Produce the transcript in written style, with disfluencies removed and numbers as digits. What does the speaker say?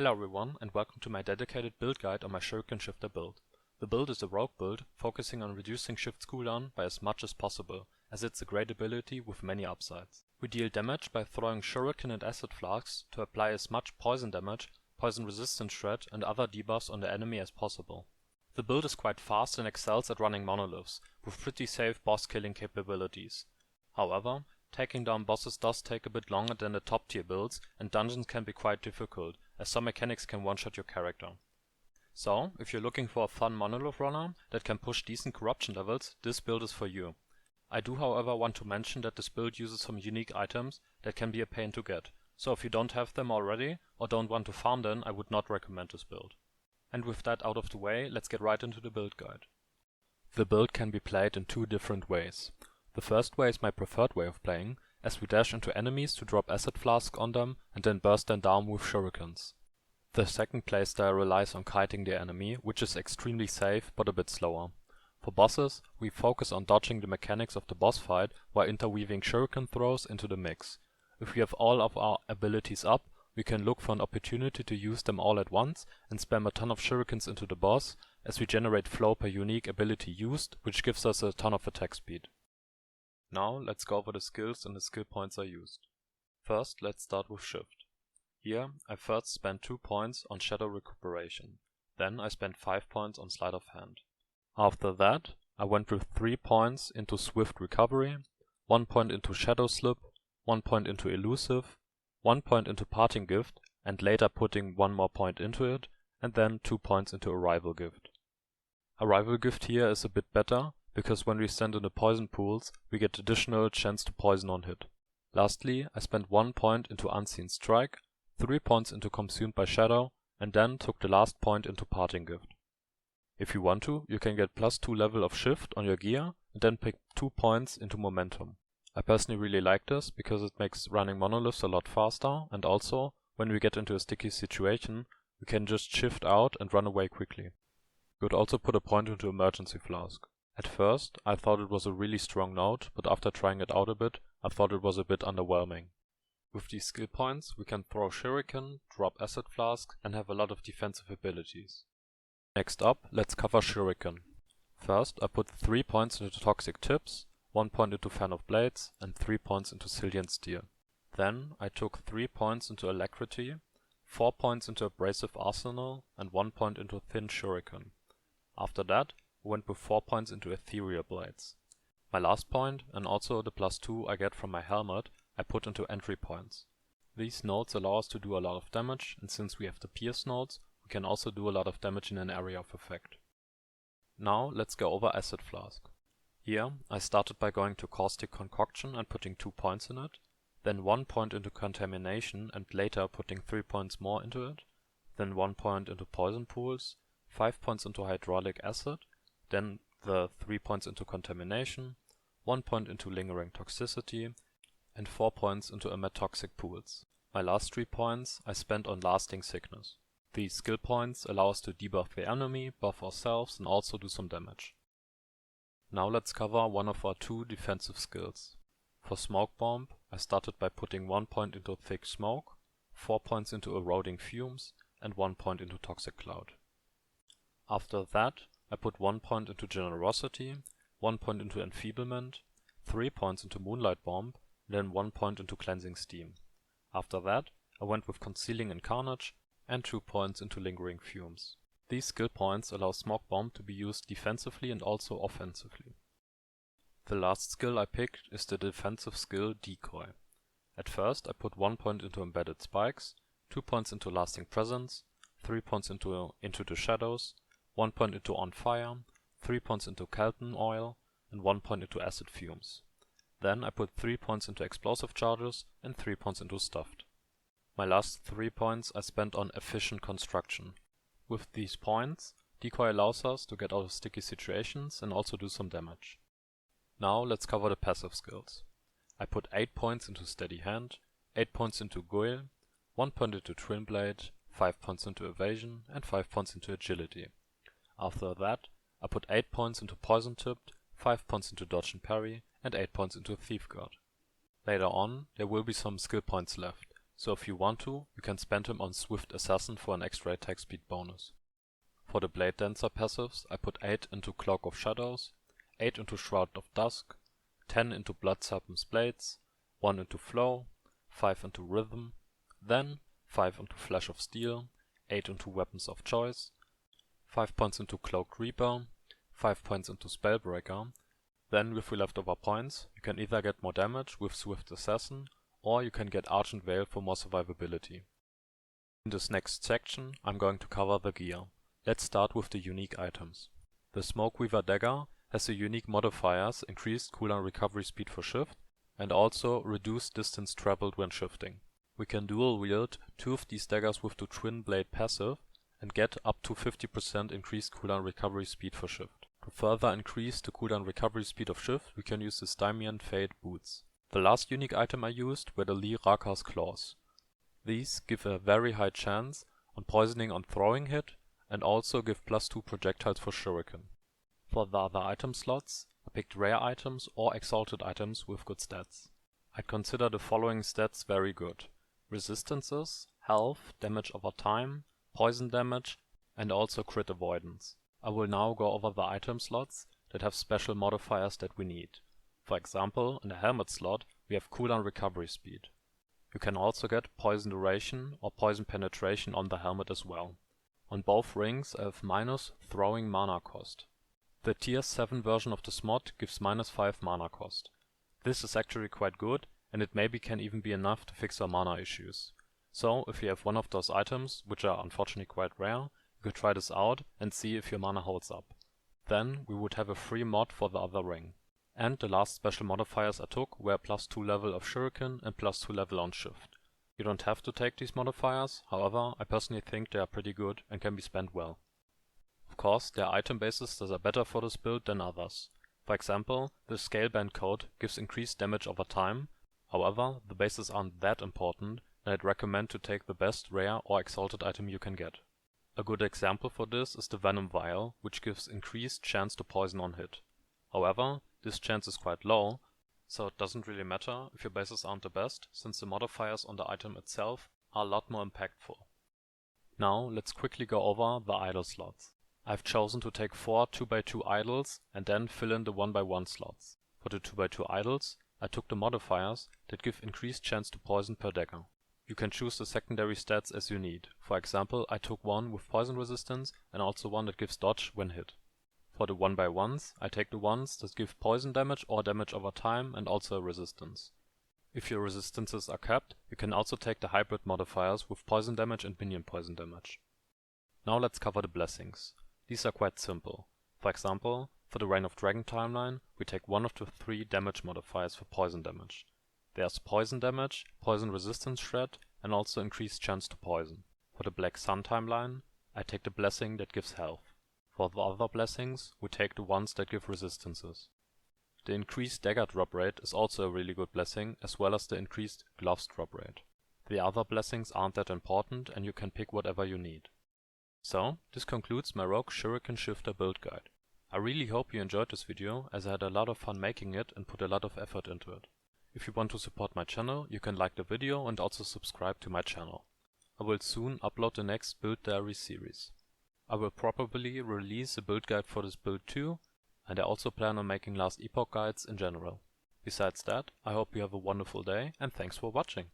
Hello everyone and welcome to my dedicated build guide on my Shuriken shifter build. The build is a rogue build, focusing on reducing shift's cooldown by as much as possible, as it's a great ability with many upsides. We deal damage by throwing Shuriken and acid flasks to apply as much poison damage, poison resistance shred and other debuffs on the enemy as possible. The build is quite fast and excels at running monoliths, with pretty safe boss killing capabilities. However, taking down bosses does take a bit longer than the top tier builds, and dungeons can be quite difficult, as some mechanics can one-shot your character. So, if you're looking for a fun monolith runner that can push decent corruption levels, this build is for you. I do however want to mention that this build uses some unique items that can be a pain to get, so if you don't have them already or don't want to farm them, I would not recommend this build. And with that out of the way, let's get right into the build guide. The build can be played in two different ways. The first way is my preferred way of playing, as we dash into enemies to drop acid flasks on them and then burst them down with shurikens. The second playstyle relies on kiting the enemy, which is extremely safe but a bit slower. For bosses, we focus on dodging the mechanics of the boss fight while interweaving shuriken throws into the mix. If we have all of our abilities up, we can look for an opportunity to use them all at once and spam a ton of shurikens into the boss, as we generate flow per unique ability used, which gives us a ton of attack speed. Now let's go over the skills and the skill points I used. First, let's start with shift. Here I first spent 2 points on shadow recuperation, then I spent 5 points on sleight of hand. After that I went with 3 points into swift recovery, 1 point into shadow slip, 1 point into elusive, 1 point into parting gift and later putting 1 more point into it, and then 2 points into arrival gift. Arrival gift here is a bit better, because when we stand in the poison pools, we get additional chance to poison on hit. Lastly, I spent 1 point into unseen strike, 3 points into consumed by shadow, and then took the last point into parting gift. If you want to, you can get +2 level of shift on your gear, and then pick 2 points into momentum. I personally really like this, because it makes running monoliths a lot faster, and also, when we get into a sticky situation, we can just shift out and run away quickly. You could also put a point into emergency flask. At first, I thought it was a really strong node, but after trying it out a bit, I thought it was a bit underwhelming. With these skill points, we can throw shuriken, drop acid flask, and have a lot of defensive abilities. Next up, let's cover shuriken. First, I put 3 points into toxic tips, 1 point into fan of blades, and 3 points into Cillian steel. Then, I took 3 points into alacrity, 4 points into abrasive arsenal, and 1 point into thin shuriken. After that, went with 4 points into ethereal blades. My last point, and also the +2 I get from my helmet, I put into entry points. These nodes allow us to do a lot of damage, and since we have the pierce nodes, we can also do a lot of damage in an area of effect. Now let's go over acid flask. Here I started by going to caustic concoction and putting 2 points in it, then 1 point into contamination and later putting 3 points more into it, then 1 point into poison pools, 5 points into hydraulic acid, then the 3 points into contamination, 1 point into lingering toxicity, and 4 points into amatoxic pools. My last 3 points I spent on lasting sickness. These skill points allow us to debuff the enemy, buff ourselves, and also do some damage. Now let's cover one of our 2 defensive skills. For smoke bomb, I started by putting 1 point into thick smoke, 4 points into eroding fumes, and 1 point into toxic cloud. After that, I put 1 point into generosity, 1 point into enfeeblement, 3 points into moonlight bomb, then 1 point into cleansing steam. After that, I went with concealing and carnage, and 2 points into lingering fumes. These skill points allow smoke bomb to be used defensively and also offensively. The last skill I picked is the defensive skill decoy. At first, I put 1 point into embedded spikes, 2 points into lasting presence, 3 points into the shadows, 1 point into on fire, 3 points into Kelton oil, and 1 point into acid fumes. Then I put 3 points into explosive charges and 3 points into stuffed. My last 3 points I spent on efficient construction. With these points, decoy allows us to get out of sticky situations and also do some damage. Now let's cover the passive skills. I put 8 points into steady hand, 8 points into guile, 1 point into twin blade, 5 points into evasion, and 5 points into agility. After that, I put 8 points into poison tipped, 5 points into dodge and parry, and 8 points into thief guard. Later on, there will be some skill points left, so if you want to, you can spend him on Swift Assassin for an extra attack speed bonus. For the Blade Dancer passives, I put 8 into Cloak of Shadows, 8 into Shroud of Dusk, 10 into Blood Serpent's Blades, 1 into Flow, 5 into Rhythm, then 5 into Flash of Steel, 8 into Weapons of Choice, 5 points into Cloaked Reaper, 5 points into Spellbreaker. Then with your leftover points, you can either get more damage with Swift Assassin, or you can get Argent Veil for more survivability. In this next section, I'm going to cover the gear. Let's start with the unique items. The Smoke Weaver Dagger has the unique modifiers increased cooldown recovery speed for shift, and also reduced distance traveled when shifting. We can dual wield 2 of these daggers with the Twin Blade passive, and get up to 50% increased cooldown recovery speed for shift. To further increase the cooldown recovery speed of shift, we can use the Stymian Fade boots. The last unique item I used were the Lee Raka's claws. These give a very high chance on poisoning on throwing hit, and also give +2 projectiles for Shuriken. For the other item slots, I picked rare items or exalted items with good stats. I'd consider the following stats very good: resistances, health, damage over time, poison damage, and also crit avoidance. I will now go over the item slots that have special modifiers that we need. For example, in the helmet slot, we have cooldown recovery speed. You can also get poison duration or poison penetration on the helmet as well. On both rings I have minus throwing mana cost. The tier 7 version of this mod gives -5 mana cost. This is actually quite good, and it maybe can even be enough to fix our mana issues. So if you have one of those items, which are unfortunately quite rare, you could try this out and see if your mana holds up. Then we would have a free mod for the other ring. And the last special modifiers I took were +2 level of Shuriken and +2 level on shift. You don't have to take these modifiers, however I personally think they are pretty good and can be spent well. Of course, there are item bases that are better for this build than others. For example, the Scaleband Coat gives increased damage over time, however the bases aren't that important, and I'd recommend to take the best rare or exalted item you can get. A good example for this is the Venom Vial, which gives increased chance to poison on hit. However, this chance is quite low, so it doesn't really matter if your bases aren't the best, since the modifiers on the item itself are a lot more impactful. Now let's quickly go over the idle slots. I've chosen to take 4 2x2 idols and then fill in the 1x1 slots. For the 2x2 idols, I took the modifiers that give increased chance to poison per dagger. You can choose the secondary stats as you need. For example, I took one with poison resistance and also one that gives dodge when hit. For the 1x1s, I take the ones that give poison damage or damage over time and also a resistance. If your resistances are capped, you can also take the hybrid modifiers with poison damage and minion poison damage. Now let's cover the blessings. These are quite simple. For example, for the Reign of Dragon timeline, we take one of the 3 damage modifiers for poison damage. There's poison damage, poison resistance shred, and also increased chance to poison. For the Black Sun timeline, I take the blessing that gives health. For the other blessings, we take the ones that give resistances. The increased dagger drop rate is also a really good blessing, as well as the increased gloves drop rate. The other blessings aren't that important, and you can pick whatever you need. So, this concludes my Rogue Shuriken Shifter build guide. I really hope you enjoyed this video, as I had a lot of fun making it and put a lot of effort into it. If you want to support my channel, you can like the video and also subscribe to my channel. I will soon upload the next build diary series. I will probably release a build guide for this build too, and I also plan on making last Epoch guides in general. Besides that, I hope you have a wonderful day and thanks for watching.